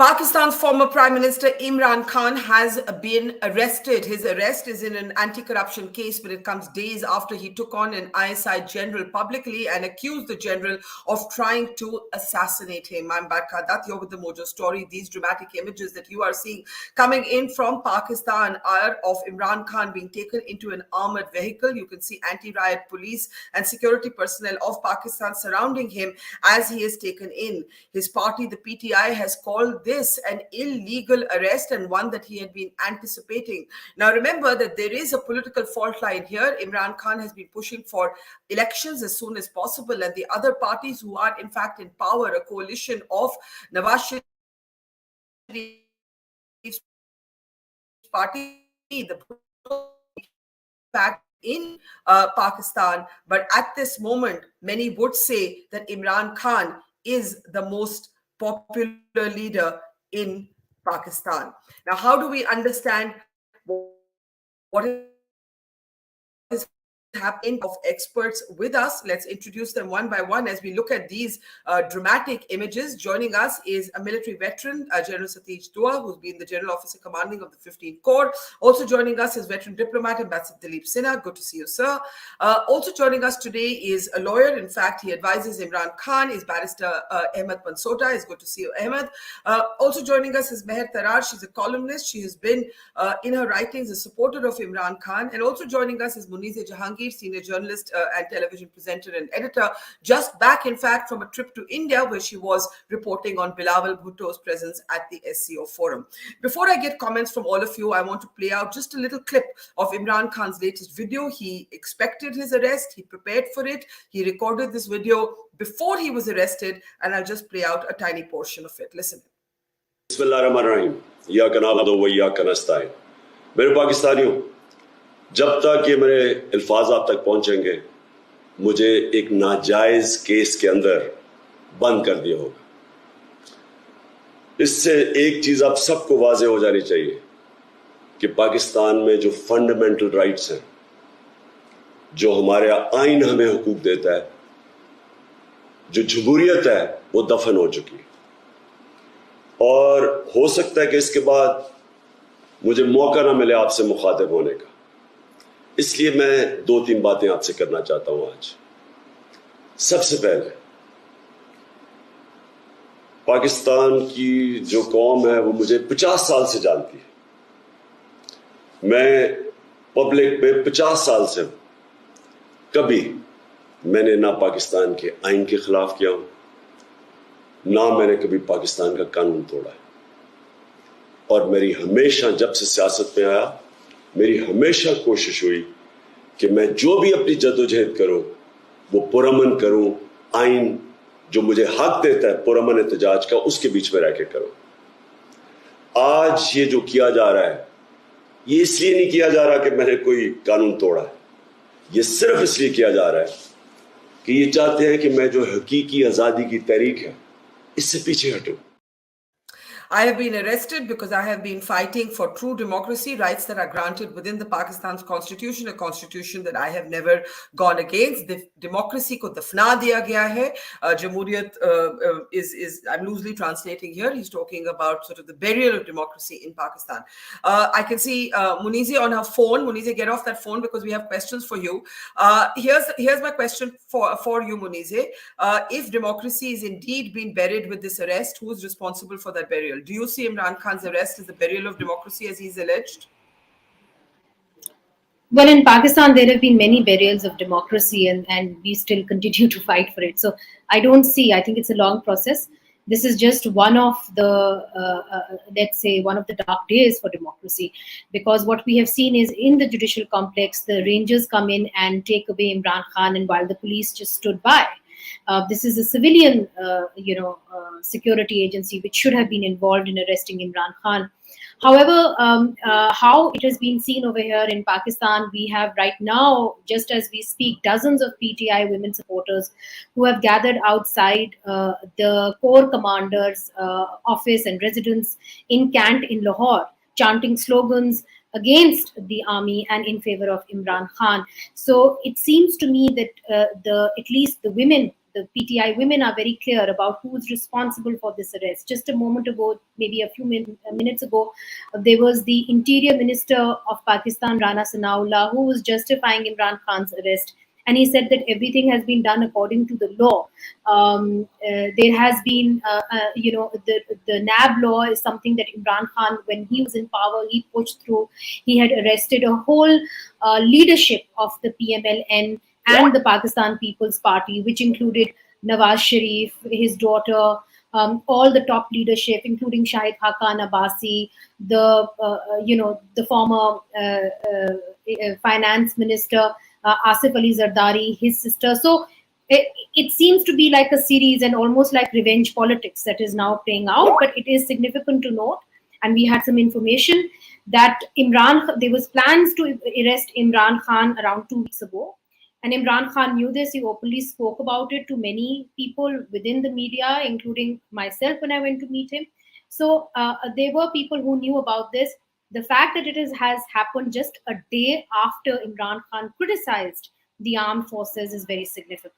Pakistan's former Prime Minister Imran Khan has been arrested. His arrest is in an anti-corruption case, but it comes days after he took on an ISI general publicly and accused the general of trying to assassinate him. I'm Barkha Dutt, you're with the Mojo story. These dramatic images that you are seeing coming in from Pakistan are of Imran Khan being taken into an armored vehicle. You can see anti-riot police and security personnel of Pakistan surrounding him as he is taken in. His party, the PTI, has called this an illegal arrest and one that he had been anticipating. Now, remember that there is a political fault line here. Imran Khan has been pushing for elections as soon as possible, and the other parties who are in fact in power, a coalition of Nawaz Sharif's party, the fact in Pakistan, but at this moment, many would say that Imran Khan is the most popular leader in Pakistan. Now, how do we understand what is happening? Of experts with us, let's introduce them one by one as we look at these dramatic images. Joining us is a military veteran, General Satish Dua, who's been the General Officer Commanding of the 15th Corps. Also joining us is veteran diplomat Ambassador Dilip Sinha. Good to see you, sir. Also joining us today is a lawyer. In fact, he advises Imran Khan, is Barrister Ahmed Pansota. It's good to see you, Ahmed. Also joining us is Meher Tarar. She's a columnist. She has been in her writings a supporter of Imran Khan. And also joining us is Munize Jahangir, senior journalist and television presenter and editor, just back, in fact, from a trip to India where she was reporting on Bilawal Bhutto's presence at the SCO forum. Before I get comments from all of you, I want to play out just a little clip of Imran Khan's latest video. He expected his arrest. He prepared for it. He recorded this video before he was arrested, and I'll just play out a tiny portion of it. Listen. Bismillahirrahmanirrahim. Iyyaka na'budu wa iyyaka nasta'in. मेरे पाकिस्तानियों, जब तक ये मेरे अल्फाज आप तक पहुंचेंगे, मुझे एक नाजायज केस के अंदर बंद कर दिया होगा। इससे एक चीज आप सबको वाज़ेह हो जानी चाहिए कि पाकिस्तान में जो फंडामेंटल राइट्स हैं, जो हमारे आइन हमें हुकूक देता है, जो जमहूरियत है, वो दफन हो चुकी है। और हो सकता है कि इसके बाद मुझे मौका ना मिले आपसे मुखातिब होने का, इसलिए मैं 2-3 बातें आपसे करना चाहता हूं आज। सबसे पहले, पाकिस्तान की जो कौम है वो मुझे 50 साल से जानती है। मैं पब्लिक में 50 साल से हूं। कभी मैंने ना पाकिस्तान के आइन के खिलाफ किया हूं, ना मैंने कभी पाकिस्तान का कानून तोड़ा है। और मेरी हमेशा, जब से सियासत में आया, मेरी हमेशा कोशिश हुई कि मैं जो भी अपनी जद्दोजहद करूं वो पुरअमन करूं, आइन जो मुझे हक देता है पुरअमन एहतजाज का, उसके बीच में रह के करूं। आज ये जो किया जा रहा है, ये इसलिए नहीं किया जा रहा कि मैंने कोई कानून तोड़ा है, ये सिर्फ इसलिए किया जा रहा है कि ये चाहते हैं कि मैं जो हकीकी आज़ादी की तहरीक है, इससे पीछे हटूं। I have been arrested because I have been fighting for true democracy, rights that are granted within the Pakistan's constitution, a constitution that I have never gone against. The democracy ko dafna diya gaya hai. Jamhuriyat is I'm loosely translating here. He's talking about sort of the burial of democracy in Pakistan. I can see Munize on her phone. Munize, get off that phone because we have questions for you. Here's my question for you, Munize. If democracy is indeed being buried with this arrest, who is responsible for that burial? Do you see Imran Khan's arrest as the burial of democracy as he's alleged? Well, in Pakistan, there have been many burials of democracy and we still continue to fight for it. So I don't see, I think it's a long process. This is just one of the, let's say, one of the dark days for democracy, because what we have seen is in the judicial complex, the Rangers come in and take away Imran Khan, and while the police just stood by. This is a civilian, security agency which should have been involved in arresting Imran Khan. However, how it has been seen over here in Pakistan, we have right now, just as we speak, dozens of PTI women supporters who have gathered outside the Corps Commander's office and residence in Cant in Lahore, chanting slogans against the army and in favor of Imran Khan. So it seems to me that at least the women the PTI women are very clear about who is responsible for this arrest. Just a moment ago, maybe a few minutes ago, there was the Interior Minister of Pakistan, Rana Sanaullah, who was justifying Imran Khan's arrest. And he said that everything has been done according to the law. There has been, the NAB law is something that Imran Khan, when he was in power, he pushed through. He had arrested a whole leadership of the PMLN and the Pakistan People's Party, which included Nawaz Sharif, his daughter, all the top leadership, including Shahid Haqqan Abbasi, the former finance minister, Asif Ali Zardari, his sister. So it seems to be like a series and almost like revenge politics that is now playing out. But it is significant to note, and we had some information that there was plans to arrest Imran Khan around 2 weeks ago. And Imran Khan knew this. He openly spoke about it to many people within the media, including myself when I went to meet him. So there were people who knew about this. The fact that has happened just a day after Imran Khan criticized the armed forces is very significant.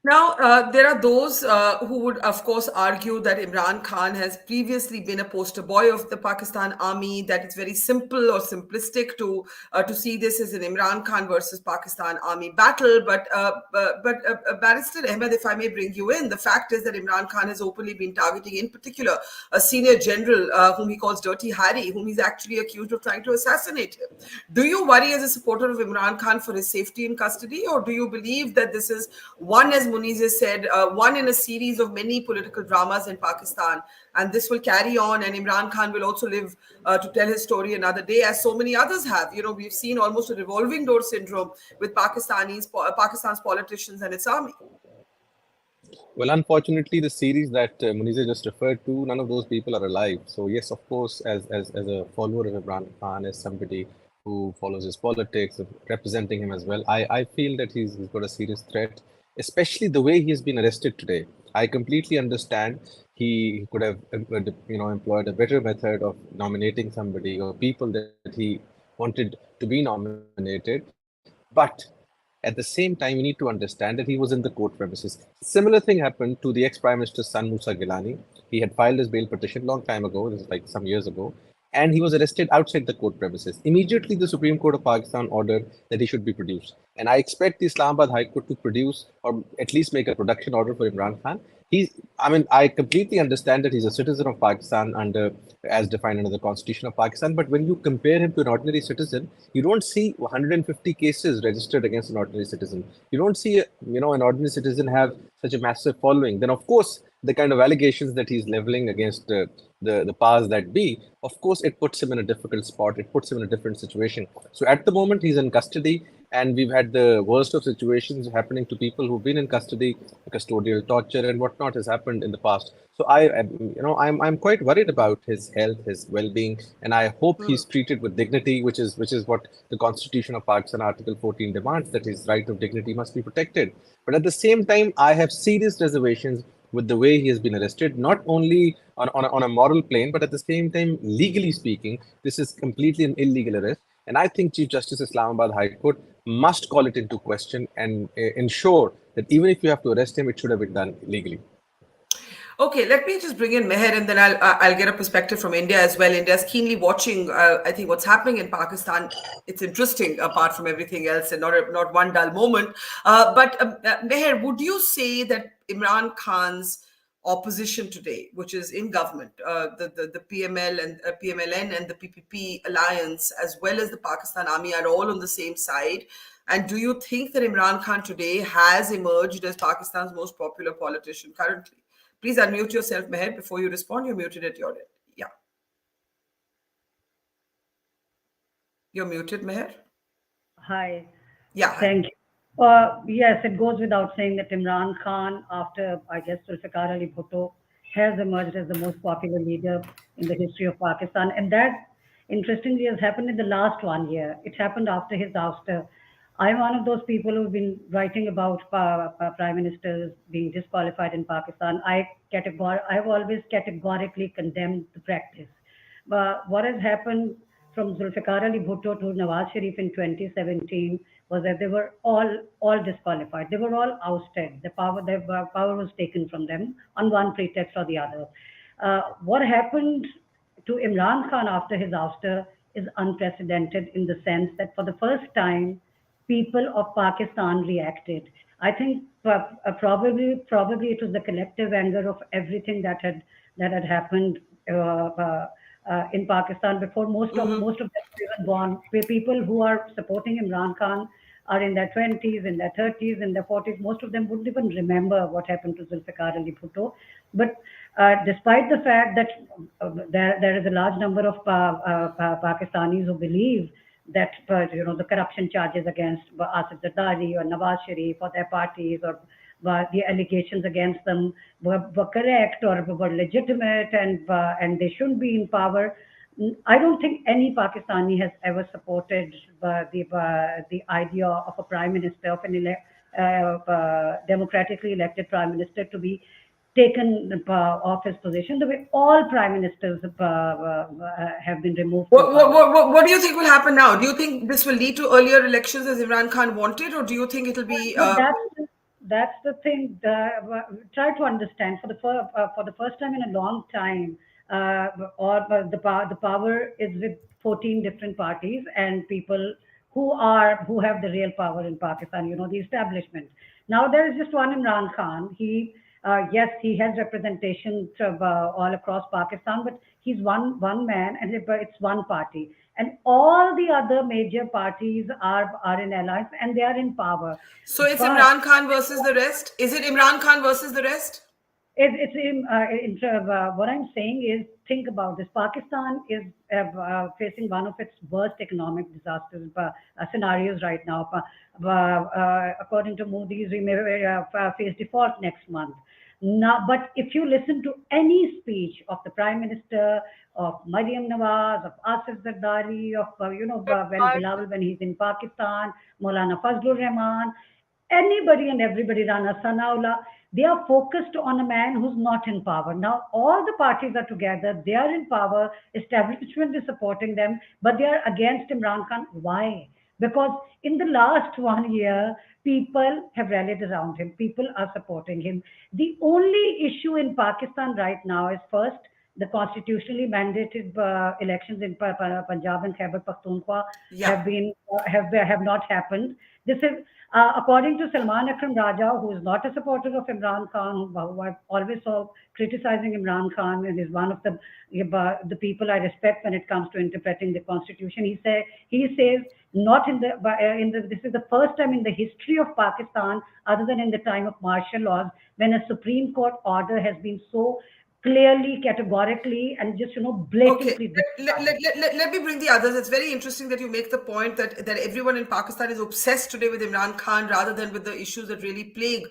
Now, there are those who would, of course, argue that Imran Khan has previously been a poster boy of the Pakistan army, that it's very simple or simplistic to see this as an Imran Khan versus Pakistan army battle. But Barrister Ahmed, if I may bring you in, the fact is that Imran Khan has openly been targeting, in particular, a senior general whom he calls Dirty Harry, whom he's actually accused of trying to assassinate him. Do you worry as a supporter of Imran Khan for his safety in custody, or do you believe that this is one, as Muniz has said, one in a series of many political dramas in Pakistan, and this will carry on, and Imran Khan will also live to tell his story another day, as so many others have? You know, we've seen almost a revolving door syndrome with Pakistan's politicians and its army. Well, unfortunately, the series that Muniz just referred to, none of those people are alive. So yes, of course, as a follower of Imran Khan, as somebody who follows his politics, representing him as well, I feel that he's got a serious threat, especially the way he has been arrested today. I completely understand he could have employed a better method of nominating somebody or people that he wanted to be nominated. But at the same time, we need to understand that he was in the court premises. Similar thing happened to the ex-Prime Minister's son, Musa Gilani. He had filed his bail petition long time ago, this is like some years ago, and he was arrested outside the court premises. Immediately, the Supreme Court of Pakistan ordered that he should be produced. And I expect the Islamabad High Court to produce or at least make a production order for Imran Khan. I completely understand that he's a citizen of Pakistan as defined under the Constitution of Pakistan. But when you compare him to an ordinary citizen, you don't see 150 cases registered against an ordinary citizen. You don't see, an ordinary citizen have such a massive following. Then, of course, the kind of allegations that he's leveling against the powers that be, of course, it puts him in a difficult spot. It puts him in a different situation. So at the moment, he's in custody. And we've had the worst of situations happening to people who've been in custody. Custodial torture and whatnot has happened in the past. So I'm quite worried about his health, his well-being, and I hope he's treated with dignity, which is what the Constitution of Pakistan, Article 14 demands, that his right of dignity must be protected. But at the same time, I have serious reservations with the way he has been arrested, not only on a moral plane, but at the same time, legally speaking, this is completely an illegal arrest. And I think Chief Justice Islamabad High Court must call it into question and ensure that even if you have to arrest him, it should have been done legally. Okay, let me just bring in Meher, and then I'll get a perspective from India as well. India's keenly watching, I think, what's happening in Pakistan. It's interesting, apart from everything else, and not one dull moment. But Meher, would you say that Imran Khan's opposition today, which is in government, the PML and PMLN and the PPP alliance, as well as the Pakistan army, are all on the same side? And do you think that Imran Khan today has emerged as Pakistan's most popular politician currently? Please unmute yourself, Meher, before you respond. You're muted at your end. Yeah. You're muted, Meher. Hi. Yeah. Thank you. Yes, it goes without saying that Imran Khan, after, I guess, Zulfikar Ali Bhutto, has emerged as the most popular leader in the history of Pakistan. And that, interestingly, has happened in the last 1 year. It happened after his ouster. I'm one of those people who've been writing about prime ministers being disqualified in Pakistan. I've always categorically condemned the practice. But what has happened from Zulfikar Ali Bhutto to Nawaz Sharif in 2017 was that they were all disqualified. They were all ousted. Their power was taken from them on one pretext or the other. What happened to Imran Khan after his ouster is unprecedented in the sense that for the first time, people of Pakistan reacted. I think probably it was the collective anger of everything that had happened in Pakistan before most of them were even born. People who are supporting Imran Khan are in their 20s, in their 30s, in their 40s. Most of them wouldn't even remember what happened to Zulfikar Ali Bhutto. But despite the fact that there is a large number of Pakistanis who believe that the corruption charges against Asif Zardari or Nawaz Sharif or their parties or the allegations against them were correct or were legitimate and they shouldn't be in power. I don't think any Pakistani has ever supported the idea of a prime minister, of an democratically elected prime minister to be taken off his position, the way all prime ministers have been removed. What do you think will happen now? Do you think this will lead to earlier elections as Imran Khan wanted, or do you think it'll be? That's the thing. Try to understand. For the first time in a long time, the power is with 14 different parties and people who have the real power in Pakistan. The establishment. Now there is just one Imran Khan. Yes, he has representation all across Pakistan, but he's one man and it's one party. And all the other major parties are in alliance and they are in power. So it's Imran Khan versus the rest? Is it Imran Khan versus the rest? What I'm saying is, think about this. Pakistan is facing one of its worst economic disasters scenarios right now. According to Moody's, we may face default next month. Now, but if you listen to any speech of the Prime Minister, of Mariam Nawaz, of Asif Zardari, of when he's in Pakistan, Maulana Fazlur Rahman, anybody and everybody, Rana Sanaullah, they are focused on a man who's not in power. Now, all the parties are together, they are in power, establishment is supporting them, but they are against Imran Khan. Why? Because in the last 1 year, people have rallied around him. People are supporting him. The only issue in Pakistan right now is first, the constitutionally mandated elections in Punjab and Khyber Pakhtunkhwa have not happened. This is according to Salman Akram Raja, who is not a supporter of Imran Khan, who I always saw criticizing Imran Khan, and is one of the people I respect when it comes to interpreting the constitution. He says not this is the first time in the history of Pakistan, other than in the time of martial laws, when a Supreme Court order has been so clearly, categorically, and just blatantly. Okay. Let me bring the others. It's very interesting that you make the point that everyone in Pakistan is obsessed today with Imran Khan rather than with the issues that really plague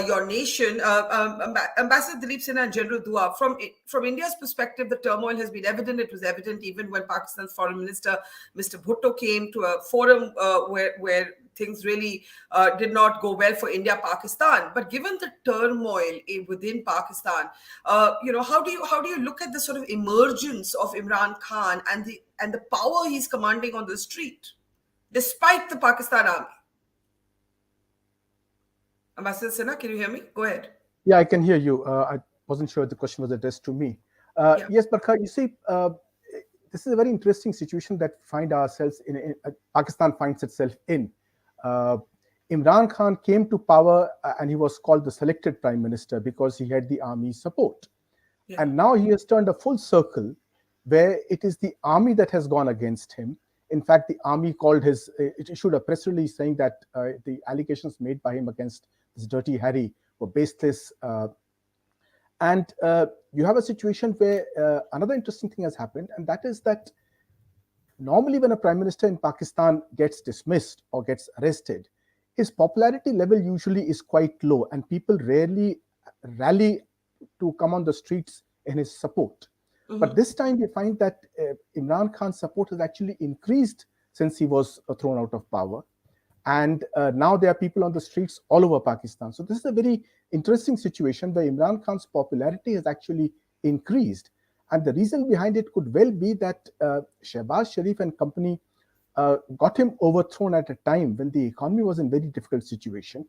your nation. Ambassador Dilip Sinha and General Dua, from India's perspective, the turmoil has been evident. It was evident even when Pakistan's Foreign Minister, Mr. Bhutto, came to a forum where things really did not go well for India-Pakistan. But given the turmoil within Pakistan, how do you look at the sort of emergence of Imran Khan and the power he's commanding on the street, despite the Pakistan army? Ambassador Sinha, can you hear me? Go ahead. Yeah, I can hear you. I wasn't sure the question was addressed to me. Yes, Barkha, you see, this is a very interesting situation that Pakistan finds itself in. Imran Khan came to power and he was called the selected prime minister because he had the army's support. Yeah. And now he has turned a full circle where it is the army that has gone against him. In fact, the army it issued a press release saying that the allegations made by him against this Dirty Harry were baseless. And you have a situation where another interesting thing has happened, and that is that normally when a prime minister in Pakistan gets dismissed or gets arrested, his popularity level usually is quite low and people rarely rally to come on the streets in his support. Mm-hmm. But this time we find that Imran Khan's support has actually increased since he was thrown out of power. And now there are people on the streets all over Pakistan. So this is a very interesting situation where Imran Khan's popularity has actually increased. And the reason behind it could well be that Shehbaz Sharif and company got him overthrown at a time when the economy was in very difficult situation.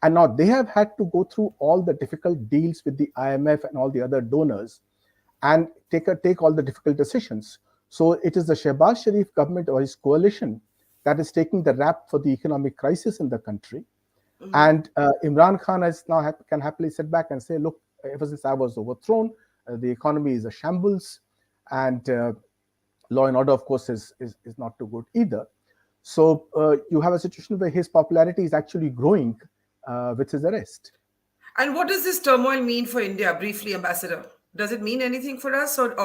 And now they have had to go through all the difficult deals with the IMF and all the other donors and take all the difficult decisions. So it is the Shehbaz Sharif government or his coalition that is taking the rap for the economic crisis in the country. And Imran Khan has now can happily sit back and say, look, ever since I was overthrown, the economy is a shambles, and law and order, of course, is not too good either. So you have a situation where his popularity is actually growing with his arrest. And what does this turmoil mean for India, briefly, Ambassador? Does it mean anything for us, or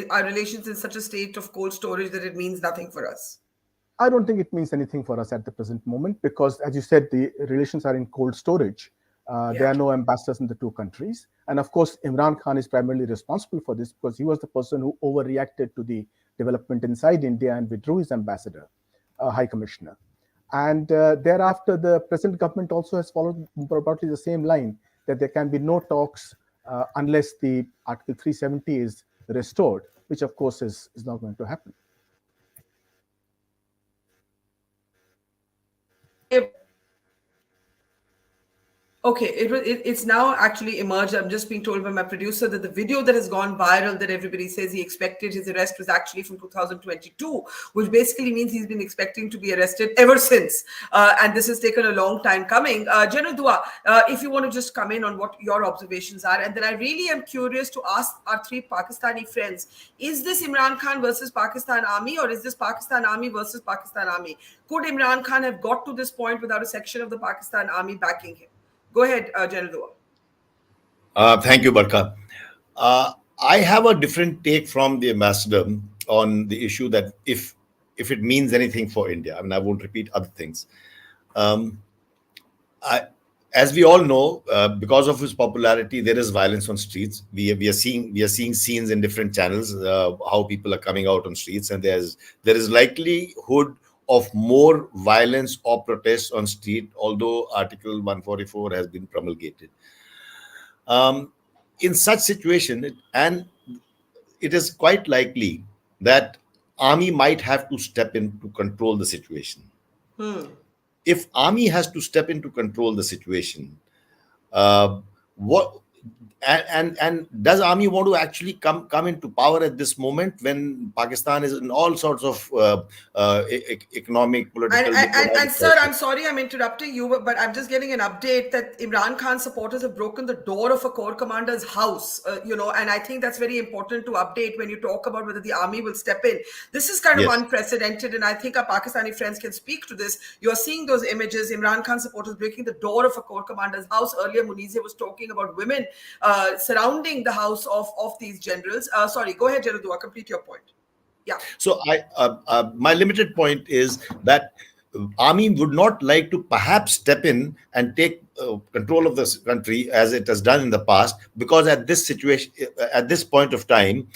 are relations in such a state of cold storage that it means nothing for us? I don't think it means anything for us at the present moment because, as you said, the relations are in cold storage. There are no ambassadors in the two countries. And of course, Imran Khan is primarily responsible for this because he was the person who overreacted to the development inside India and withdrew his ambassador, High Commissioner. And thereafter, the present government also has followed probably the same line that there can be no talks unless the Article 370 is restored, which of course is not going to happen. Okay, it's now actually emerged. I'm just being told by my producer that the video that has gone viral that everybody says he expected his arrest was actually from 2022, which basically means he's been expecting to be arrested ever since. And this has taken a long time coming. General Dua, if you want to just come in on what your observations are. And then I really am curious to ask our three Pakistani friends, is this Imran Khan versus Pakistan Army, or is this Pakistan Army versus Pakistan Army? Could Imran Khan have got to this point without a section of the Pakistan Army backing him? Go ahead, General Dua. Thank you, Barkha. I have a different take from the ambassador on the issue that if it means anything for India. I mean, I won't repeat other things. As we all know, because of his popularity, there is violence on streets. We are seeing scenes in different channels how people are coming out on streets, and there is likelihood of more violence or protests on street, although Article 144 has been promulgated. In such situation, and it is quite likely that army might have to step in to control the situation. If army has to step in to control the situation, and does army want to actually come into power at this moment when Pakistan is in all sorts of economic, political... And sir, I'm sorry I'm interrupting you, but I'm just getting an update that Imran Khan supporters have broken the door of a corps commander's house, and I think that's very important to update when you talk about whether the army will step in. This is kind of unprecedented, and I think our Pakistani friends can speak to this. You're seeing those images, Imran Khan supporters breaking the door of a corps commander's house. Earlier, Munize was talking about women surrounding the house of these generals. Sorry, go ahead, General Dua, complete your point. Yeah. So my limited point is that army would not like to perhaps step in and take control of this country as it has done in the past, because at this situation, at this point of time,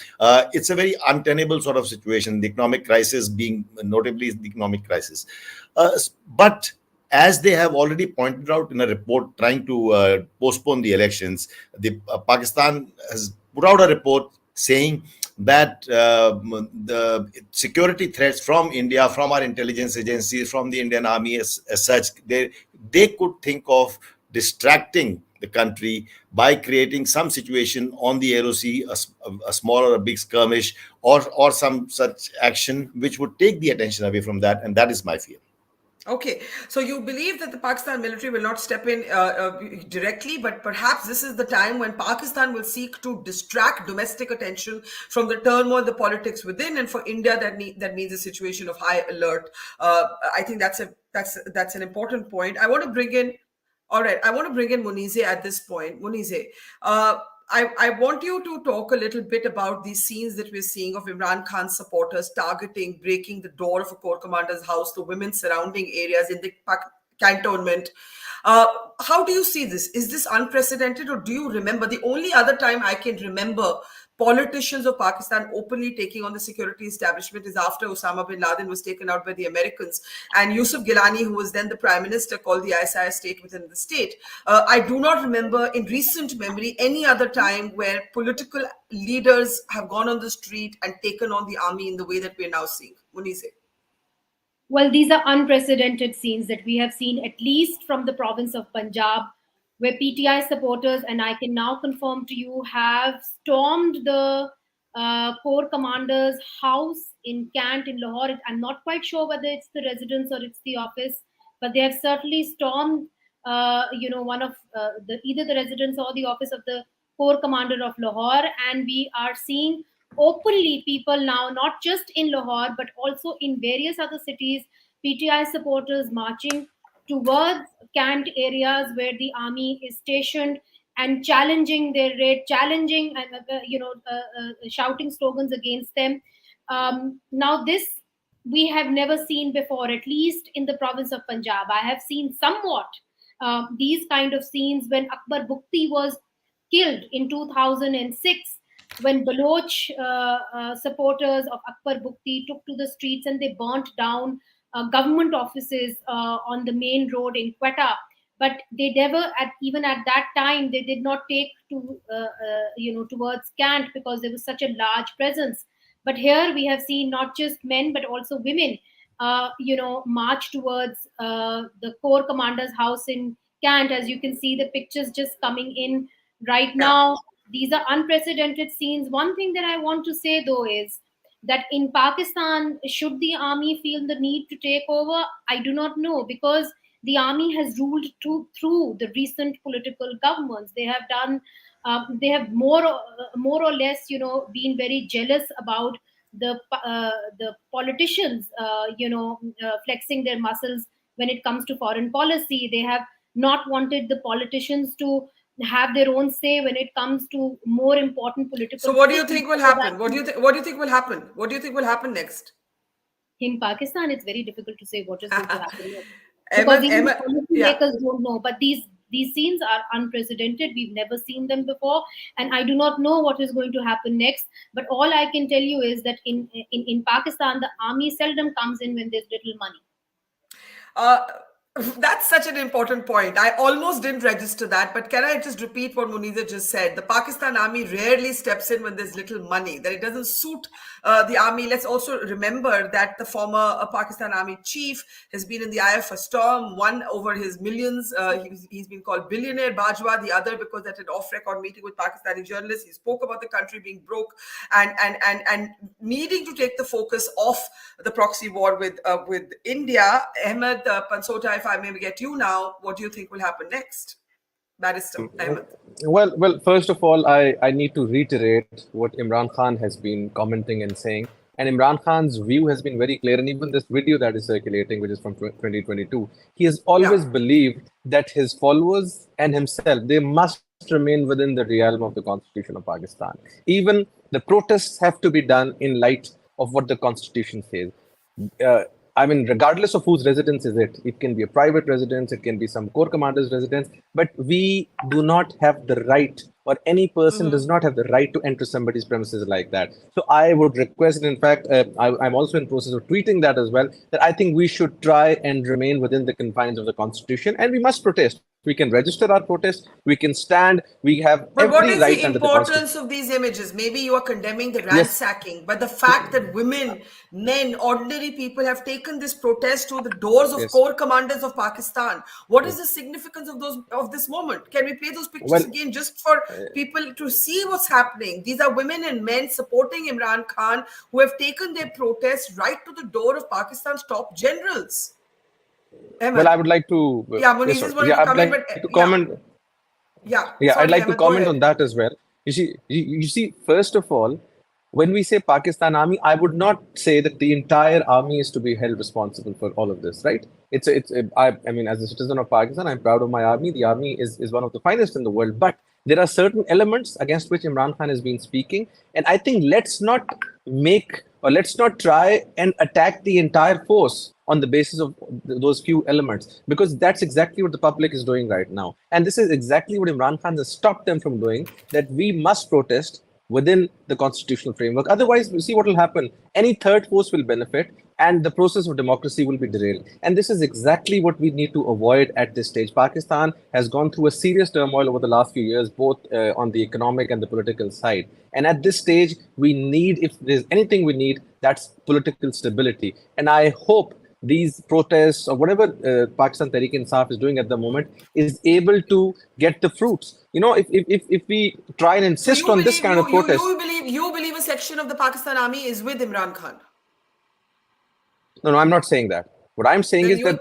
it's a very untenable sort of situation. The economic crisis being notably the economic crisis, but as they have already pointed out in a report trying to postpone the elections, Pakistan has put out a report saying that the security threats from India, from our intelligence agencies, from the Indian army as such, they could think of distracting the country by creating some situation on the LOC, a small or a big skirmish, or some such action which would take the attention away from that, and that is my fear. Okay, so you believe that the Pakistan military will not step in directly, but perhaps this is the time when Pakistan will seek to distract domestic attention from the turmoil, the politics within, and for India that means a situation of high alert. I think that's an important point. I want to bring in Munize at this point. Munize, I want you to talk a little bit about these scenes that we're seeing of Imran Khan supporters targeting, breaking the door of a corps commander's house, the women surrounding areas in the cantonment. How do you see this? Is this unprecedented, or do you remember the only other time I can remember politicians of Pakistan openly taking on the security establishment is after Osama bin Laden was taken out by the Americans, and Yusuf Gilani, who was then the prime minister, called the ISI state within the state. I do not remember in recent memory any other time where political leaders have gone on the street and taken on the army in the way that we're now seeing. Munize. Well, these are unprecedented scenes that we have seen, at least from the province of Punjab, where PTI supporters, and I can now confirm to you, have stormed the Corps commander's house in Cant in Lahore. I'm not quite sure whether it's the residence or it's the office, but they have certainly stormed, one of either the residence or the office of the Corps commander of Lahore, and we are seeing openly people now, not just in Lahore, but also in various other cities, PTI supporters marching towards Cant areas where the army is stationed and challenging their raid, challenging, shouting slogans against them. Now, this we have never seen before, at least in the province of Punjab. I have seen somewhat these kind of scenes when Akbar Bukti was killed in 2006, when Baloch supporters of Akbar Bukti took to the streets and they burnt down government offices on the main road in Quetta. But they never, even at that time, they did not take to, towards Cant because there was such a large presence. But here we have seen not just men, but also women, march towards the Corps commander's house in Cant. As you can see, the pictures just coming in right now. These are unprecedented scenes. One thing that I want to say, though, is that in Pakistan, should the army feel the need to take over? I do not know, because the army has ruled through the recent political governments. They have done, they have more or less, been very jealous about the politicians, flexing their muscles when it comes to foreign policy. They have not wanted the politicians to have their own say when it comes to more important political. So what do you think will happen? What do you think will happen? What do you think will happen next? In Pakistan, it's very difficult to say what is going to happen next. Because even policymakers don't know. But these scenes are unprecedented. We've never seen them before, and I do not know what is going to happen next. But all I can tell you is that in Pakistan, the army seldom comes in when there's little money. That's such an important point. I almost didn't register that, but can I just repeat what Muniza just said? The Pakistan army rarely steps in when there's little money, that it doesn't suit the army. Let's also remember that the former Pakistan army chief has been in the eye of a storm, one over his millions. He's been called billionaire Bajwa, the other because at an off-record meeting with Pakistani journalists, he spoke about the country being broke and needing to take the focus off the proxy war with India. Ahmed Pansota, if I may get you now, what do you think will happen next? Barrister Ahmed. Well, first of all, I need to reiterate what Imran Khan has been commenting and saying. And Imran Khan's view has been very clear. And even this video that is circulating, which is from 2022, he has always believed that his followers and himself, they must remain within the realm of the Constitution of Pakistan. Even the protests have to be done in light of what the Constitution says. I mean, regardless of whose residence is it, it can be a private residence, it can be some Corps commander's residence, but we do not have the right, or any person does not have the right to enter somebody's premises like that. So I would request, in fact, I'm also in process of tweeting that as well, that I think we should try and remain within the confines of the Constitution, and we must protest. We can register our protest, we can stand, we have but every right under the Constitution. But what is the importance of these images? Maybe you are condemning the ransacking, but the fact that women, men, ordinary people have taken this protest to the doors of Corps commanders of Pakistan. What is the significance of this moment? Can we play those pictures again just for people to see what's happening? These are women and men supporting Imran Khan who have taken their protest right to the door of Pakistan's top generals. Ahmed. Well, I would like to. Comment. I'd like to comment on that as well. You see, first of all, when we say Pakistan army, I would not say that the entire army is to be held responsible for all of this, right? I mean, as a citizen of Pakistan, I'm proud of my army. The army is one of the finest in the world, but there are certain elements against which Imran Khan has been speaking, and I think let's not try and attack the entire force on the basis of those few elements, because that's exactly what the public is doing right now. And this is exactly what Imran Khan has stopped them from doing, that we must protest within the constitutional framework. Otherwise, you see what will happen. Any third force will benefit, and the process of democracy will be derailed. And this is exactly what we need to avoid at this stage. Pakistan has gone through a serious turmoil over the last few years, both on the economic and the political side. And at this stage, we need, if there's anything we need, that's political stability. And I hope these protests or whatever Pakistan Tehreek-e-Insaf is doing at the moment is able to get the fruits. You know, if we try and insist on this kind of protest, you believe a section of the Pakistan army is with Imran Khan? No, I'm not saying that. What I'm saying is that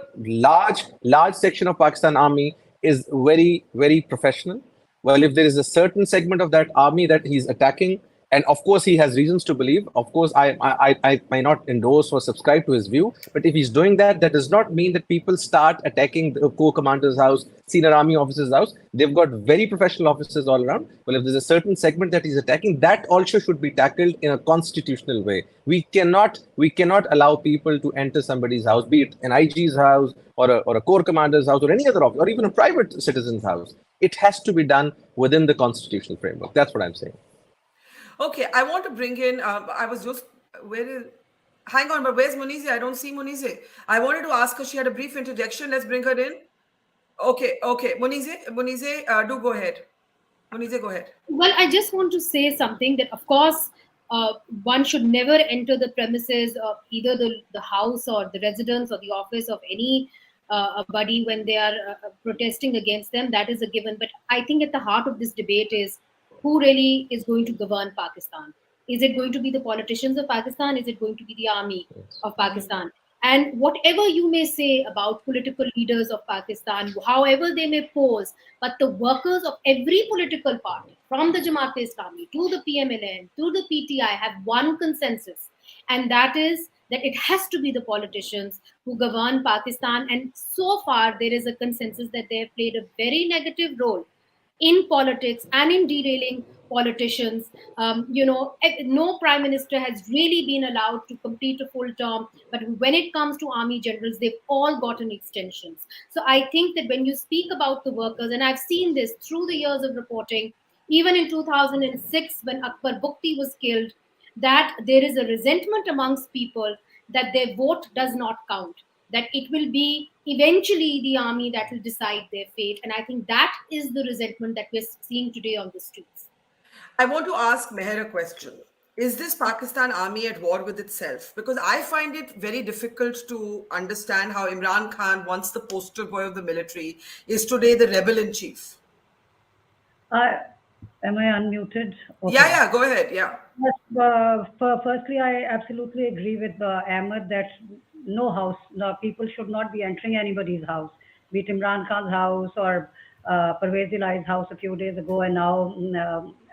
large section of Pakistan army is very, very professional. Well, if there is a certain segment of that army that he's attacking, and of course he has reasons to believe, of course I may not endorse or subscribe to his view, but if he's doing that, that does not mean that people start attacking the corps commander's house, senior army officer's house. They've got very professional officers all around. Well, if there's a certain segment that he's attacking, that also should be tackled in a constitutional way. We cannot allow people to enter somebody's house, be it an IG's house or a corps commander's house or any other office, or even a private citizen's house. It has to be done within the constitutional framework. That's what I'm saying. Okay, I want to bring in, hang on, but where's Munize? I don't see Munize. I wanted to ask her, she had a brief interjection. Let's bring her in. Okay. Munize, do go ahead. Munize, go ahead. Well, I just want to say something that, of course, one should never enter the premises of either the house or the residence or the office of any body when they are protesting against them. That is a given. But I think at the heart of this debate is who really is going to govern Pakistan? Is it going to be the politicians of Pakistan? Is it going to be the army of Pakistan? And whatever you may say about political leaders of Pakistan, however they may pose, but the workers of every political party, from the Jamaat-e-Islami to the PMLN to the PTI, have one consensus. And that is that it has to be the politicians who govern Pakistan. And so far, there is a consensus that they have played a very negative role in politics and in derailing politicians. No prime minister has really been allowed to complete a full term, but when it comes to army generals, they've all gotten extensions. So I think that when you speak about the workers, and I've seen this through the years of reporting, even in 2006 when Akbar Bukti was killed, that there is a resentment amongst people that their vote does not count, that it will be eventually the army that will decide their fate. And I think that is the resentment that we're seeing today on the streets. I want to ask Meher a question. Is this Pakistan army at war with itself? Because I find it very difficult to understand how Imran Khan, once the poster boy of the military, is today the rebel in chief. Am I unmuted? Okay. Yeah, go ahead. Yeah. Yes, firstly, I absolutely agree with Ahmed that people should not be entering anybody's house, be it Imran Khan's house or Pervez Ilai's house a few days ago, and now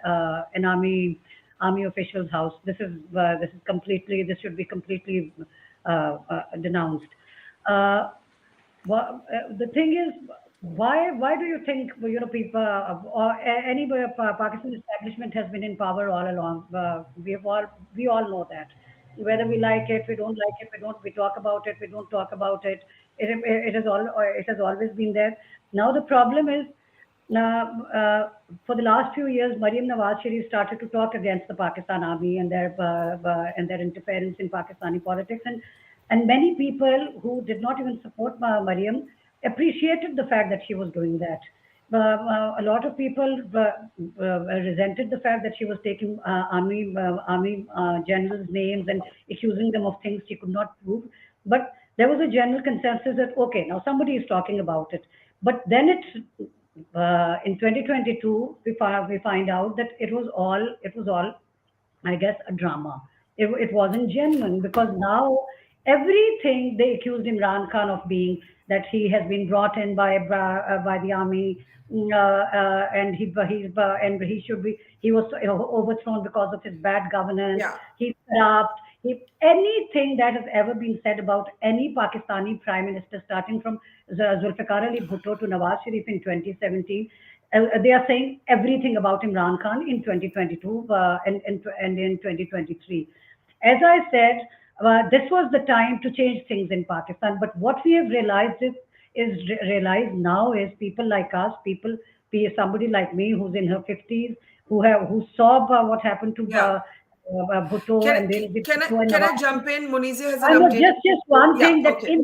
an army official's house. This should be completely denounced. The thing is, why do you think people or any Pakistan establishment has been in power all along? We all know that. Whether we like it, we don't like it, we talk about it, we don't talk about it. It has always been there. Now the problem is, for the last few years, Maryam Nawaz Sharif started to talk against the Pakistan army and their interference in Pakistani politics, and many people who did not even support Maryam appreciated the fact that she was doing that. A lot of people resented the fact that she was taking army generals' names and accusing them of things she could not prove. But there was a general consensus that, okay, now somebody is talking about it. But then in 2022, we find out that it was all, I guess, a drama. It wasn't genuine, because now everything they accused Imran Khan of being, that he has been brought in by the army, and he was overthrown because of his bad governance. Yeah. He's corrupt. Anything that has ever been said about any Pakistani prime minister, starting from Zulfikar Ali Bhutto to Nawaz Sharif in 2017, they are saying everything about Imran Khan in 2022 and in 2023. As I said, this was the time to change things in Pakistan. But what we have realized now is people like us, somebody like me who's in her 50s, who saw what happened to Bhutto, Can, and they'll be can Bhutto I and can I Nawaz. jump in? Munize has an I know update. just one Yeah, thing, that okay.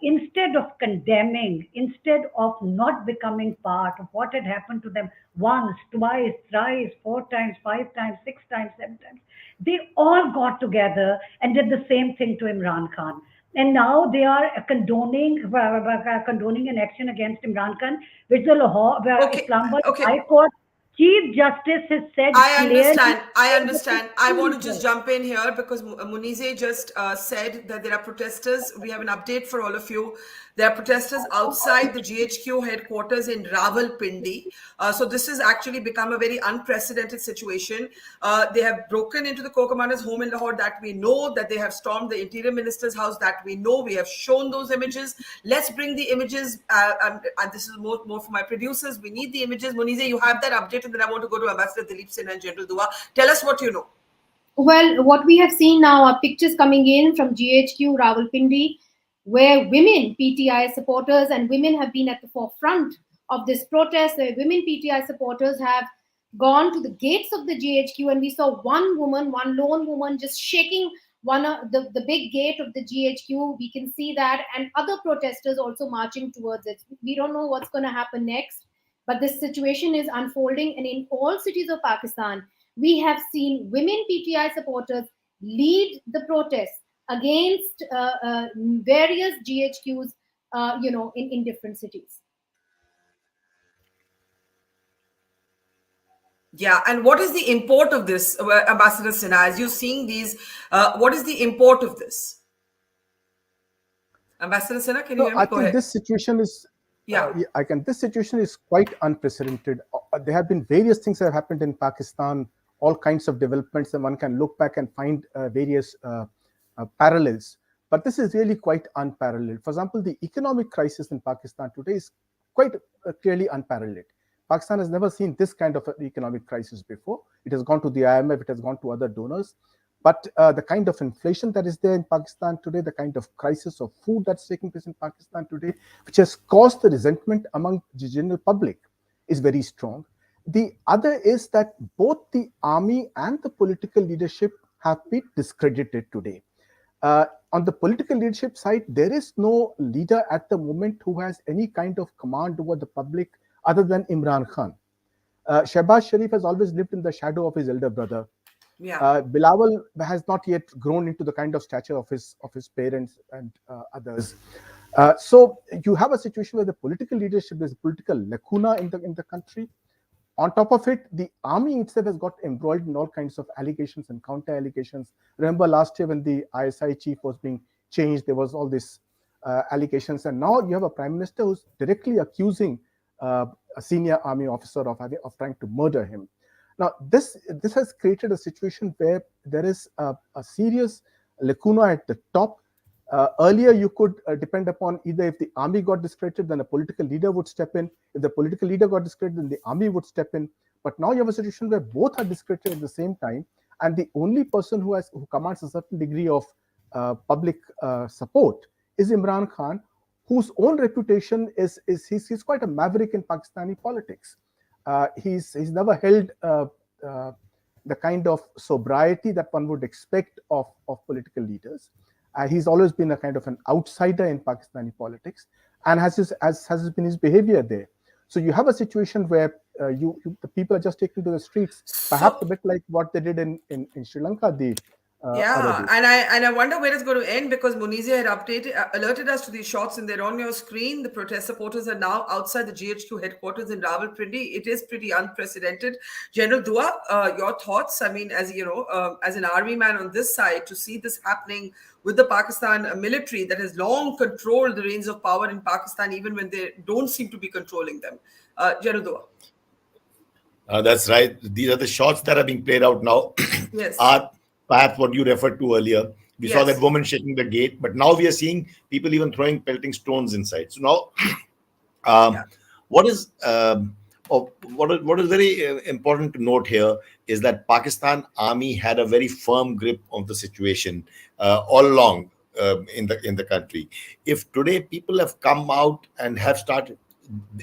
instead of condemning, instead of not becoming part of what had happened to them once, twice, thrice, 4 times, 5 times, 6 times, 7 times, they all got together and did the same thing to Imran Khan. And now they are condoning an action against Imran Khan, which the Okay, Islamabad okay. High Court Chief Justice has said I clearly. understand. I understand. I want to just jump in here because Munize just said that there are protesters. We have an update for all of you. There are protesters outside the GHQ headquarters in Rawalpindi. So this has actually become a very unprecedented situation. They have broken into the Corps Commander's home in Lahore, that we know. That they have stormed the Interior Minister's house, that we know. We have shown those images. Let's bring the images. And this is more for my producers. We need the images. Munize, you have that update, and then I want to go to Ambassador Dilip Sinha and General Dua. Tell us what you know. Well, what we have seen now are pictures coming in from GHQ Rawalpindi, where women PTI supporters and women have been at the forefront of this protest. The women PTI supporters have gone to the gates of the GHQ, and we saw one woman, one lone woman, just shaking one of the big gate of the GHQ. We can see that, and other protesters also marching towards it. We don't know what's going to happen next, but this situation is unfolding, and in all cities of Pakistan, we have seen women PTI supporters lead the protests against various GHQs, in different cities. Yeah, and what is the import of this, Ambassador Sinha? As you're seeing these, what is the import of this? Ambassador Sinha, can you hear me? I Go think ahead. this situation is, this situation is quite unprecedented. There have been various things that have happened in Pakistan, all kinds of developments, and one can look back and find various parallels. But this is really quite unparalleled. For example, the economic crisis in Pakistan today is quite clearly unparalleled. Pakistan has never seen this kind of an economic crisis before. It has gone to the IMF, it has gone to other donors. But the kind of inflation that is there in Pakistan today, the kind of crisis of food that's taking place in Pakistan today, which has caused the resentment among the general public, is very strong. The other is that both the army and the political leadership have been discredited today. On the political leadership side, there is no leader at the moment who has any kind of command over the public other than Imran Khan. Shehbaz Sharif has always lived in the shadow of his elder brother. Bilawal has not yet grown into the kind of stature of his parents and others. So you have a situation where the political leadership, there's a political lacuna in the country. On top of it, the army itself has got embroiled in all kinds of allegations and counter allegations. Remember last year when the ISI chief was being changed, there was all these allegations, and now you have a prime minister who's directly accusing a senior army officer of trying to murder him. Now, this has created a situation where there is a serious lacuna at the top. Earlier, you could depend upon either if the army got discredited, then a political leader would step in. If the political leader got discredited, then the army would step in. But now you have a situation where both are discredited at the same time, and the only person who commands a certain degree of public support is Imran Khan, whose own reputation is he's quite a maverick in Pakistani politics. He's never held the kind of sobriety that one would expect of political leaders. He's always been a kind of an outsider in Pakistani politics, and has been his behavior there. So you have a situation where the people are just taken to the streets, perhaps a bit like what they did in Sri Lanka. And I wonder where it's going to end, because Munize had alerted us to these shots, and they're on your screen. The protest supporters are now outside the GHQ headquarters in Rawalpindi. It is pretty unprecedented. General Dua, your thoughts? I mean, as you know, as an army man on this side, to see this happening with the Pakistan military that has long controlled the reins of power in Pakistan, even when they don't seem to be controlling them. General Dua. That's right. These are the shots that are being played out now. Yes. Are perhaps what you referred to earlier. We saw that woman shaking the gate, but now we are seeing people even pelting stones inside. So now, what is very important to note here is that Pakistan army had a very firm grip of the situation all along in the country. If today people have come out and have started,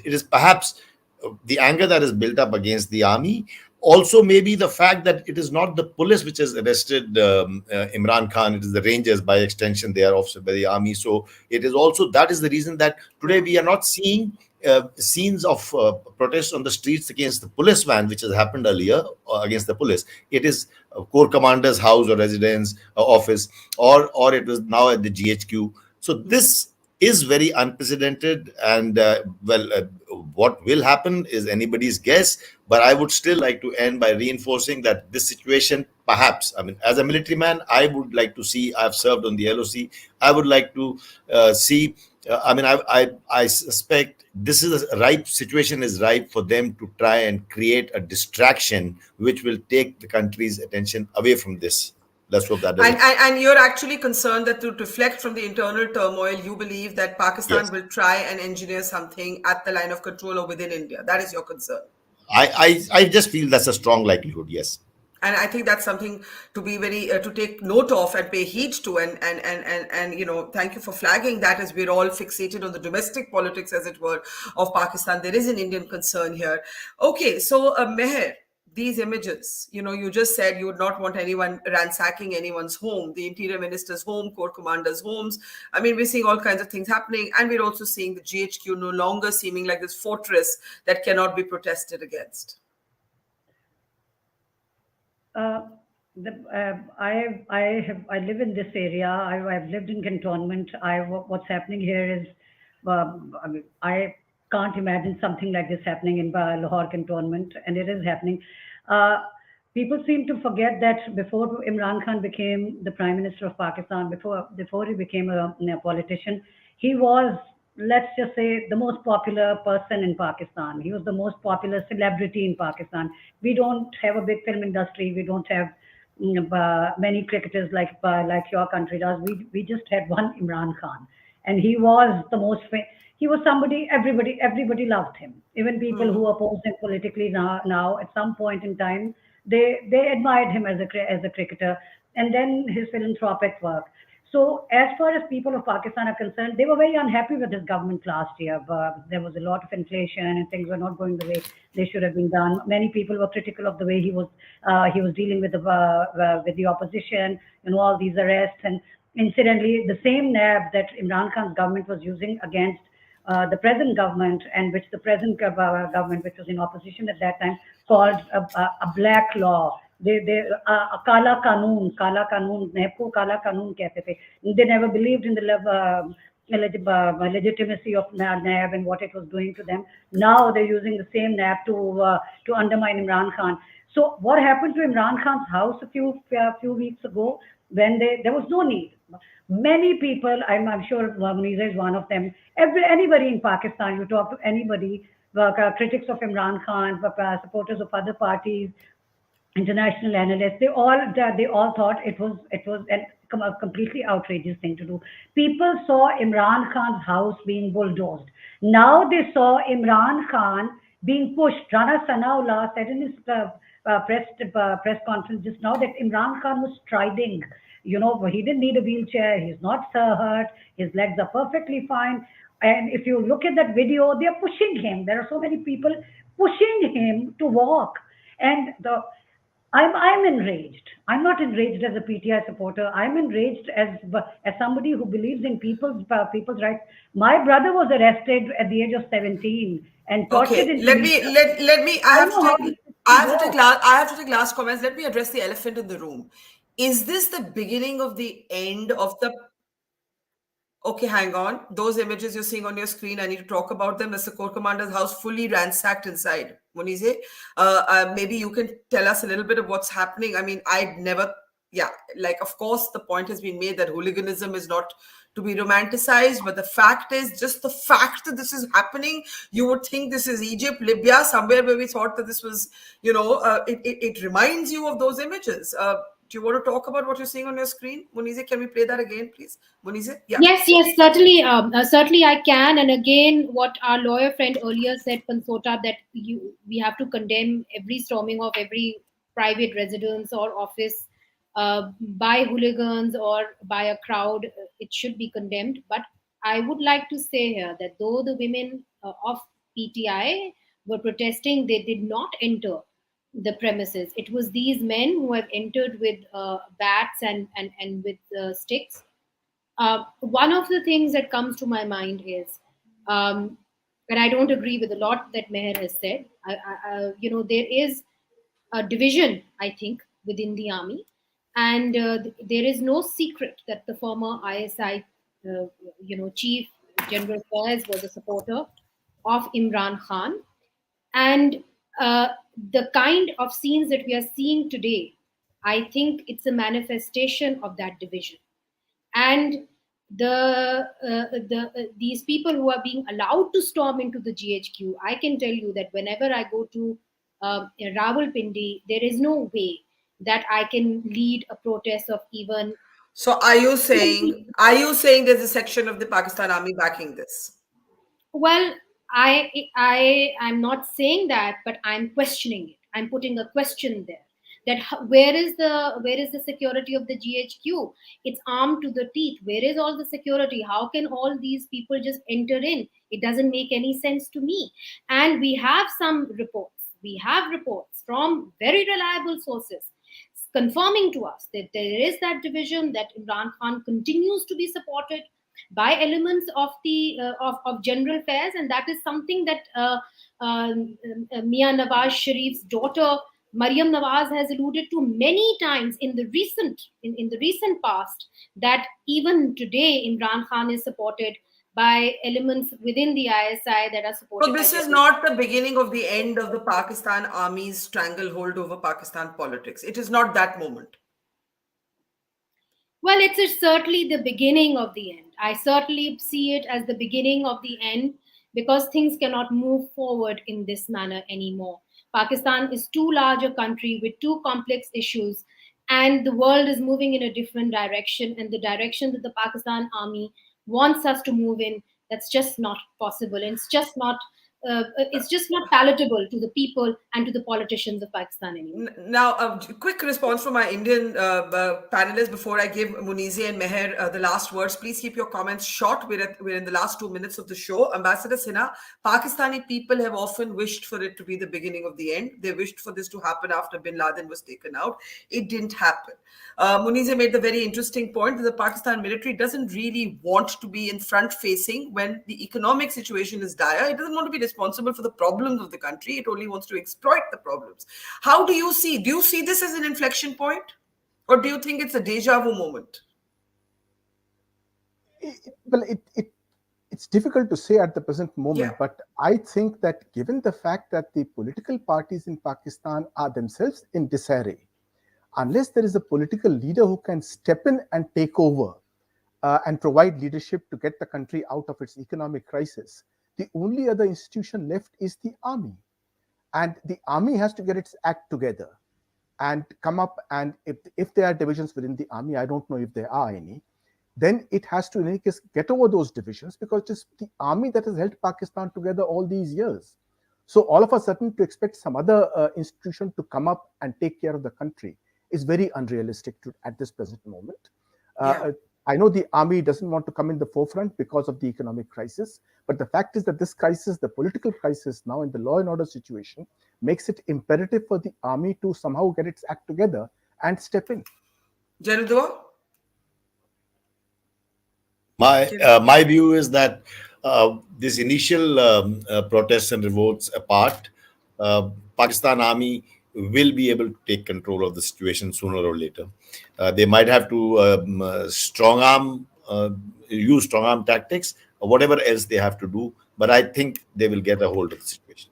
it is perhaps the anger that is built up against the army, also maybe the fact that it is not the police which has arrested Imran Khan, it is the Rangers, by extension they are officered by the army. So it is also, that is the reason that today we are not seeing scenes of protests on the streets against the police van, which has happened earlier, against the police. It is Corps Commander's house or residence, office, or it was now at the GHQ. So this is very unprecedented, and what will happen is anybody's guess. But I would still like to end by reinforcing that this situation, perhaps, I mean, as a military man, I would like to see, I've served on the LOC, I would like to see, I suspect this is a ripe situation, is ripe for them to try and create a distraction which will take the country's attention away from this. Let's hope that doesn't. And you're actually concerned that to deflect from the internal turmoil, you believe that Pakistan Yes. will try and engineer something at the line of control or within India. That is your concern. I just feel that's a strong likelihood, yes. And I think that's something to be very to take note of and pay heed to. And thank you for flagging that, as we're all fixated on the domestic politics, as it were, of Pakistan. There is an Indian concern here. Okay, so Meher, these images, you just said you would not want anyone ransacking anyone's home, the interior minister's home, corps commanders' homes. I mean, we're seeing all kinds of things happening, and we're also seeing the GHQ no longer seeming like this fortress that cannot be protested against. I live in this area. I've lived in cantonment. What's happening here is, I can't imagine something like this happening in Lahore cantonment, and it is happening. People seem to forget that before Imran Khan became the Prime Minister of Pakistan, before he became a politician, he was, let's just say, the most popular person in Pakistan. He was the most popular celebrity in Pakistan. We don't have a big film industry. We don't have many cricketers like your country does. We just had one Imran Khan, and he was the most. He was somebody everybody loved him. Even people who opposed him politically now at some point in time, they admired him as a cricketer, and then his philanthropic work. So as far as people of Pakistan are concerned, they were very unhappy with his government last year. But there was a lot of inflation and things were not going the way they should have been done. Many people were critical of the way he was dealing with the opposition, all these arrests. And incidentally, the same NAB that Imran Khan's government was using against the present government, and which the present government, which was in opposition at that time, called a black law. Kala Kanun, Nepko Kala Kanun kehte the. They never believed in the legitimacy of NAB and what it was doing to them. Now they're using the same NAB to undermine Imran Khan. So what happened to Imran Khan's house a few weeks ago, when there was no need. Many people, I'm sure Munisa is one of them. Anybody in Pakistan, you talk to anybody, critics of Imran Khan, supporters of other parties, international analysts, they all thought it was a completely outrageous thing to do. People saw Imran Khan's house being bulldozed. Now they saw Imran Khan being pushed. Rana Sanaullah said in his press conference just now that Imran Khan was striding. He didn't need a wheelchair. He's not hurt. His legs are perfectly fine. And if you look at that video, they're pushing him. There are so many people pushing him to walk. And I'm enraged. I'm not enraged as a PTI supporter. I'm enraged as somebody who believes in people's rights. My brother was arrested at the age of 17 and tortured. Okay, let me. I have to take last comments. Let me address the elephant in the room. Is this the beginning of the end of the? Okay, hang on. Those images you're seeing on your screen, I need to talk about them. Mr. Corps Commander's house fully ransacked inside. Munize, maybe you can tell us a little bit of what's happening. I mean, of course, the point has been made that hooliganism is not to be romanticized, but the fact is, just the fact that this is happening, you would think this is Egypt, Libya, somewhere where we thought that this was, it reminds you of those images. Do you want to talk about what you're seeing on your screen? Munize, can we play that again, please? Munize? Yeah. Yes, certainly. Certainly I can. And again, what our lawyer friend earlier said, Pansota, that we have to condemn every storming of every private residence or office by hooligans or by a crowd. It should be condemned. But I would like to say here that though the women of PTI were protesting, they did not enter the premises. It was these men who have entered with bats and with sticks. One of the things that comes to my mind is, and I don't agree with a lot that Meher has said. There is a division, I think, within the army, and there is no secret that the former ISI, Chief General Faiz was a supporter of Imran Khan, and the kind of scenes that we are seeing today, I think it's a manifestation of that division. And these people who are being allowed to storm into the GHQ, I can tell you that whenever I go to Rawalpindi, there is no way that I can lead a protest of even. So are you saying there's a section of the Pakistan army backing this? Well, I'm not saying that, but I'm questioning it. I'm putting a question there. That where is the security of the GHQ? It's armed to the teeth. Where is all the security? How can all these people just enter in? It doesn't make any sense to me. And we have some reports. We have reports from very reliable sources confirming to us that there is that division, that Imran Khan continues to be supported by elements of the of general affairs, and that is something that Mia Nawaz Sharif's daughter Maryam Nawaz has alluded to many times in the recent past, that even today Imran Khan is supported by elements within the ISI that are supported. So this is not the beginning of the end of the Pakistan army's stranglehold over Pakistan politics. It is not that moment. Well, it's certainly the beginning of the end. I certainly see it as the beginning of the end, because things cannot move forward in this manner anymore. Pakistan is too large a country with too complex issues, and the world is moving in a different direction, and the direction that the Pakistan army wants us to move in, that's just not possible. And it's just not palatable to the people and to the politicians of Pakistan anymore. Now, a quick response from my Indian panelists before I give Munize and Meher the last words. Please keep your comments short. We're in the last 2 minutes of the show. Ambassador Sinha, Pakistani people have often wished for it to be the beginning of the end. They wished for this to happen after bin Laden was taken out. It didn't happen. Munize made the very interesting point that the Pakistan military doesn't really want to be in front facing when the economic situation is dire. It doesn't want to be responsible for the problems of the country. It only wants to exploit the problems. How do you see this as an inflection point, or do you think it's a deja vu moment? It's difficult to say at the present moment, but I think that given the fact that the political parties in Pakistan are themselves in disarray, unless there is a political leader who can step in and take over and provide leadership to get the country out of its economic crisis, the only other institution left is the army. And the army has to get its act together and come up, and if there are divisions within the army, I don't know if there are any, then it has to in any case get over those divisions, because it's the army that has held Pakistan together all these years. So all of a sudden to expect some other institution to come up and take care of the country is very unrealistic at this present moment. I know the army doesn't want to come in the forefront because of the economic crisis, but the fact is that this crisis, the political crisis now in the law and order situation, makes it imperative for the army to somehow get its act together and step in. General My view is that this initial protests and revolts apart, Pakistan army will be able to take control of the situation sooner or later. They might have to use strong arm tactics or whatever else they have to do, but I think they will get a hold of the situation.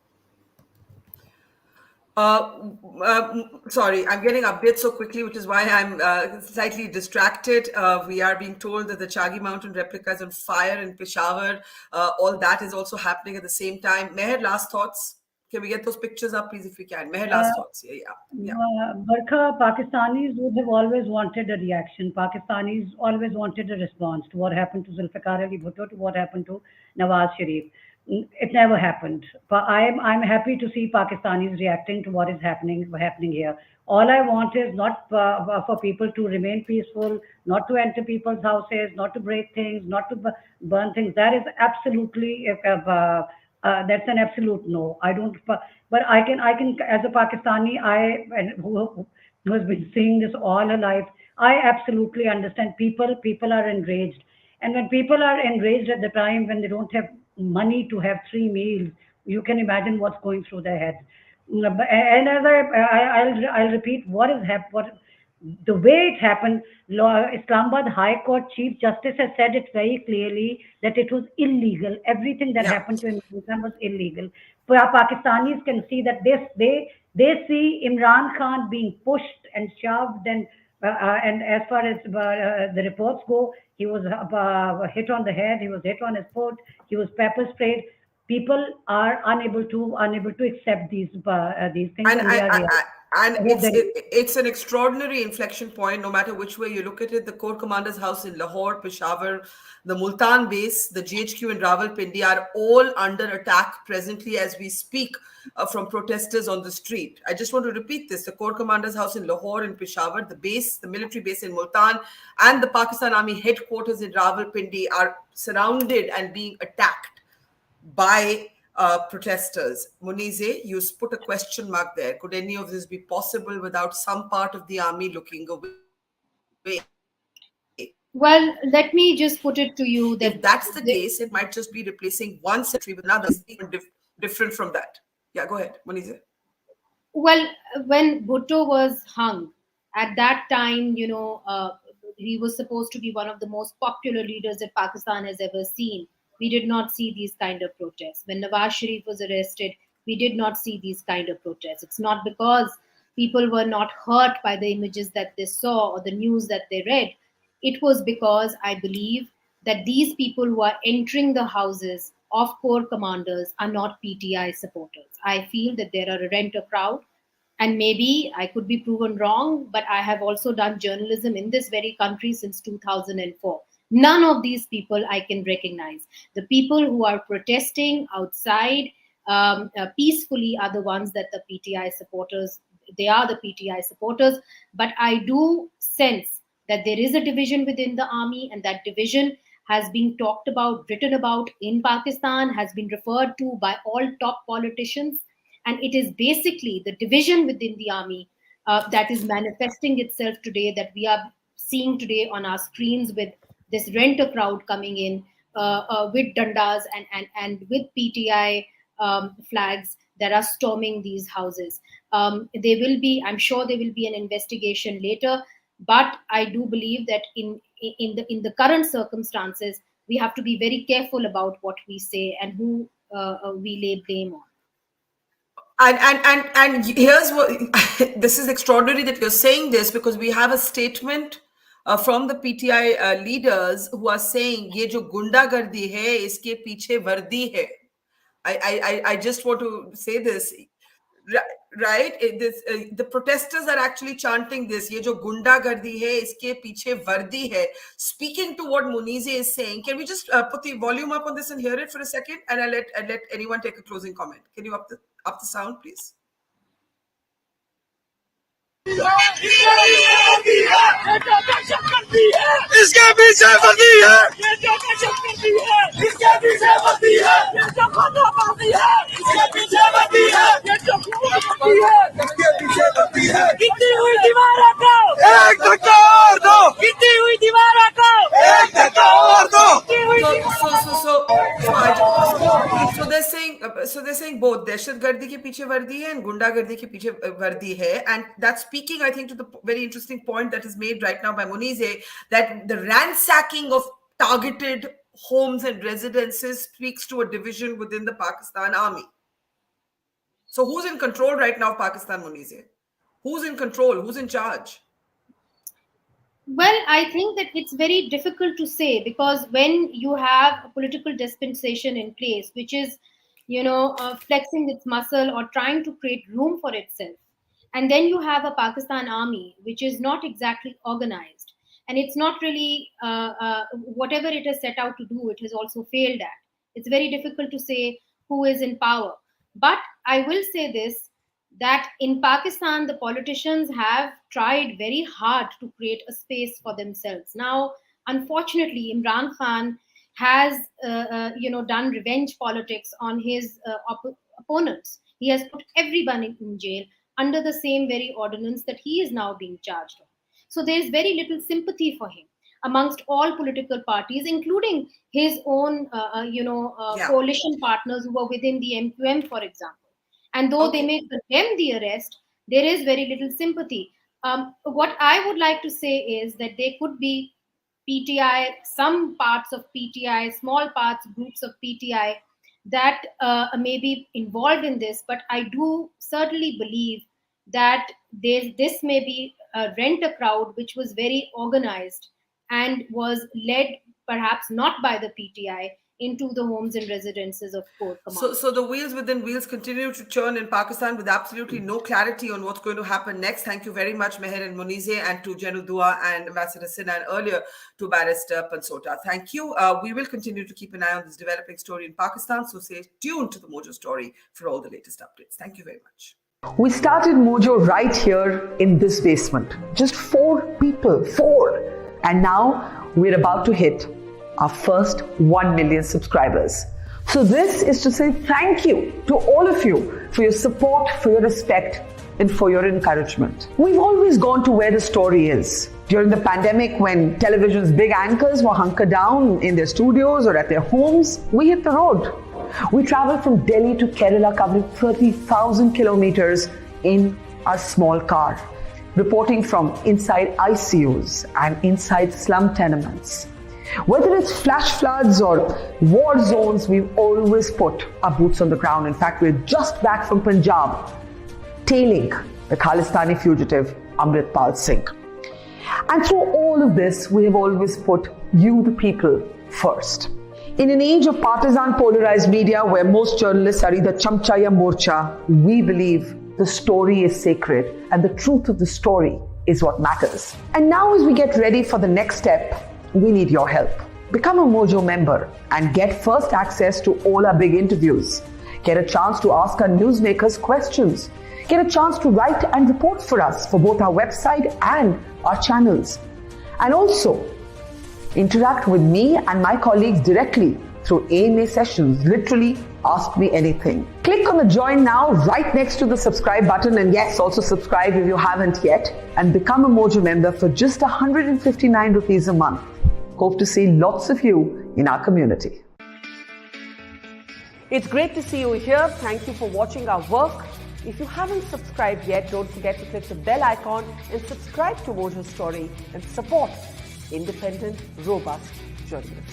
Sorry, I'm getting updates so quickly, which is why I'm slightly distracted. We are being told that the Chagi Mountain replica is on fire in Peshawar. All that is also happening at the same time. Meher, last thoughts? Can we get those pictures up, please, if we can? Meher, last thoughts. Barkha, Pakistanis would have always wanted a reaction. Pakistanis always wanted a response to what happened to Zulfikar Ali Bhutto, to what happened to Nawaz Sharif. It never happened. But I'm happy to see Pakistanis reacting to what is happening here. All I want is not for people to remain peaceful, not to enter people's houses, not to break things, not to burn things. That is absolutely That's an absolute no. I don't, but I can, as a Pakistani, who has been seeing this all her life, I absolutely understand people are enraged. And when people are enraged at the time when they don't have money to have 3 meals, you can imagine what's going through their heads. And as I'll repeat what is what the way it happened. Islamabad High Court Chief Justice has said it very clearly that it was illegal. Everything that Yeah. happened to Imran Khan was illegal. Pakistanis can see that they see Imran Khan being pushed and shoved, and as far as the reports go, he was hit on the head, he was hit on his foot, he was pepper sprayed. People are unable to accept these things, And and they are and reacting. it's an extraordinary inflection point. No matter which way you look at it, the Corps Commander's house in Lahore, Peshawar, the Multan base, the GHQ in Rawalpindi are all under attack presently as we speak, from protesters on the street. I just want to repeat this: the Corps Commander's house in Lahore and Peshawar, the base, the military base in Multan, and the Pakistan Army headquarters in Rawalpindi are surrounded and being attacked by protesters. Munize, you put a question mark there. Could any of this be possible without some part of the army looking away? Well, let me just put it to you that If that's the case, it might just be replacing one century with another. Different from that. Yeah, go ahead, Munize. well, when Bhutto was hung, at that time, he was supposed to be one of the most popular leaders that Pakistan has ever seen. We did not see these kind of protests. When Nawaz Sharif was arrested, we did not see these kind of protests. It's not because people were not hurt by the images that they saw or the news that they read. It was because I believe that these people who are entering the houses of corps commanders are not PTI supporters. I feel that there are a renter crowd, and maybe I could be proven wrong, but I have also done journalism in this very country since 2004. None of these people I can recognize. The people who are protesting outside peacefully are the ones that the PTI supporters, they are the PTI supporters. But I do sense that there is a division within the army, and that division has been talked about, written about in Pakistan, has been referred to by all top politicians. And it is basically the division within the army that is manifesting itself today, that we are seeing today on our screens, with this renter crowd coming in with dandas and with PTI flags that are storming these houses. I'm sure there will be an investigation later, but I do believe that in the current circumstances, we have to be very careful about what we say and who we lay blame on. And here's what this is extraordinary that you're saying this, because we have a statement from the PTI leaders who are saying ye jo gundagardi hai iske piche vardi hai. I just want to say this, right? The protesters are actually chanting this, ye jo gundagardi hai iske piche vardi hai, speaking to what Munize is saying. Can we just put the volume up on this and hear it for a second, and I'll let anyone take a closing comment. Can you up the sound, please? इसके पीछे वर्दी है, ये जो दहशत करती है, इसके पीछे वर्दी है, ये जो खतरनाकी है, इसके पीछे वर्दी है, ये जो खून करती है, इसके पीछे वर्दी है। गिरती हुई दीवारों को एक धक्का और दो, गिरती हुई दीवारों को एक धक्का और दो। So they're saying both dehshatgardi ke piche vardi hai and gundagardi ke piche vardi hai, and that's speaking, I think, to the very interesting point that is made right now by Munize, that the ransacking of targeted homes and residences speaks to a division within the Pakistan army. So who's in control right now of Pakistan, Munize? Who's in control? Who's in charge? Well, I think that it's very difficult to say, because when you have a political dispensation in place, which is, flexing its muscle or trying to create room for itself, and then you have a Pakistan army, which is not exactly organized, and it's not really whatever it has set out to do, it has also failed at. It's very difficult to say who is in power. But I will say this, that in Pakistan, the politicians have tried very hard to create a space for themselves. Now, unfortunately, Imran Khan, has done revenge politics on his opponents. He has put everyone in jail under the same very ordinance that he is now being charged on. So there is very little sympathy for him amongst all political parties, including his own coalition partners who were within the MQM, for example. And though they may condemn the arrest, there is very little sympathy. What I would like to say is that there could be PTI, some parts of PTI, small parts, groups of PTI that may be involved in this, but I do certainly believe that this may be rent a crowd which was very organized and was led perhaps not by the PTI into the homes and residences of court commanders. So the wheels within wheels continue to churn in Pakistan with absolutely no clarity on what's going to happen next. Thank you very much, Meher and Munize, and to Jenu Dua and Ambassador Sinha, and earlier to Barrister Pansota. Thank you. We will continue to keep an eye on this developing story in Pakistan, so stay tuned to the Mojo story for all the latest updates. Thank you very much. We started Mojo right here in this basement. Just 4 people, 4. And now we're about to hit our first 1 million subscribers. So this is to say thank you to all of you for your support, for your respect, and for your encouragement. We've always gone to where the story is. During the pandemic, when television's big anchors were hunkered down in their studios or at their homes, we hit the road. We traveled from Delhi to Kerala, covering 30,000 kilometers in a small car, reporting from inside ICUs and inside slum tenements. Whether it's flash floods or war zones, we've always put our boots on the ground. In fact, we're just back from Punjab, tailing the Khalistani fugitive Amritpal Singh. And through all of this, we have always put you, the people, first. In an age of partisan polarized media where most journalists are either chamcha ya morcha, we believe the story is sacred and the truth of the story is what matters. And now as we get ready for the next step, we need your help. Become a Mojo member and get first access to all our big interviews. Get a chance to ask our newsmakers questions. Get a chance to write and report for us for both our website and our channels. And also, interact with me and my colleagues directly through AMA sessions. Literally, ask me anything. Click on the join now right next to the subscribe button, and yes, also subscribe if you haven't yet, and become a Mojo member for just 159 rupees a month. Hope to see lots of you in our community. It's great to see you here. Thank you for watching our work. If you haven't subscribed yet, don't forget to click the bell icon and subscribe to Mojo Story and support independent, robust journalism.